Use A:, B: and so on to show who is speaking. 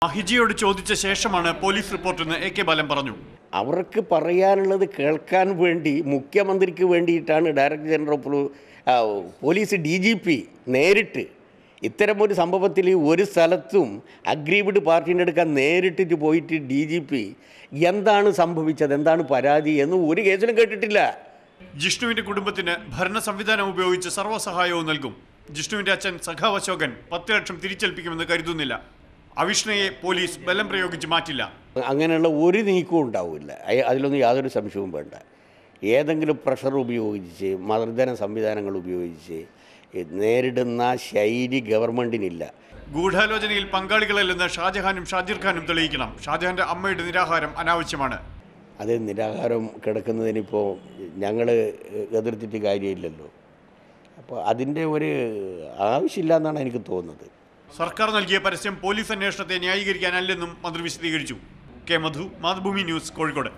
A: അഹിജിയോട് ചോദിച്ച ശേഷമാണ് police റിപ്പോർട്ടെന്ന് A K ബാലൻ പറഞ്ഞു.
B: അവർക്ക് പറയാനുള്ളത് കേൾക്കാൻ വേണ്ടി മുഖ്യമന്ത്രിക്ക് വേണ്ടിയിട്ടാണ് director general of police DGP നേരിട്ട് ഇത്തരമൊരു സംഭവത്തിൽ ഒരു സ്ഥലത്തും അഗ്രീവ്ഡ് പാർട്ടീൻ്റെ അടുക്കാൻ നേരിട്ടിട്ട് പോയിട്ട് DGP എന്താണ് സംഭവിച്ചത്, എന്താണ് പരാതി എന്ന് ഒരു കേസിലും കേട്ടിട്ടില്ല.
A: ജിഷ്ണുവിന്റെ കുടുംബത്തിന് ഭരണ സംവിധാനം ഉപയോഗിച്ച് സർവ്വസഹായവും നൽകും. ജിഷ്ണുവിന്റെ അച്ഛൻ സഖാവ് അശോകൻ 10 ലക്ഷം തിരിച്ചേൽപ്പിക്കുമെന്ന് കരുതുന്നില്ല. അവിഷ്ണയെ പോലീസ് ബലം പ്രയോഗിച്ച് മാറ്റില്ല.
B: അങ്ങനെയുള്ള ഒരു നീക്കവും ഉണ്ടാവില്ല, അതിലൊന്നും യാതൊരു സംശയവും വേണ്ട. ഏതെങ്കിലും പ്രഷർ ഉപയോഗിച്ച് മർദ്ദന സംവിധാനങ്ങൾ ഉപയോഗിച്ച് നേരിടുന്ന ശൈലി ഗവൺമെൻറ്റിനില്ല.
A: ഗൂഢാലോചനയിൽ പങ്കാളികളല്ലെന്ന് ഷാജഹാനും ഷാജിർ ഖാനും തെളിയിക്കണം. ഷാജഹാന്റെ അമ്മയുടെ നിരാഹാരം അനാവശ്യമാണ്.
B: അത് നിരാഹാരം കിടക്കുന്നതിനിപ്പോൾ ഞങ്ങൾ എതിർത്തിട്ട് കാര്യമില്ലല്ലോ. അപ്പോൾ അതിൻ്റെ ഒരു ആവശ്യമില്ല എന്നാണ് എനിക്ക് തോന്നുന്നത്.
A: സർക്കാർ നൽകിയ പരസ്യം പോലീസ് അന്വേഷണത്തെ ന്യായീകരിക്കാനല്ലെന്നും മന്ത്രി വിശദീകരിച്ചു. കെ മധു, മാതൃഭൂമി ന്യൂസ്, കോഴിക്കോട്.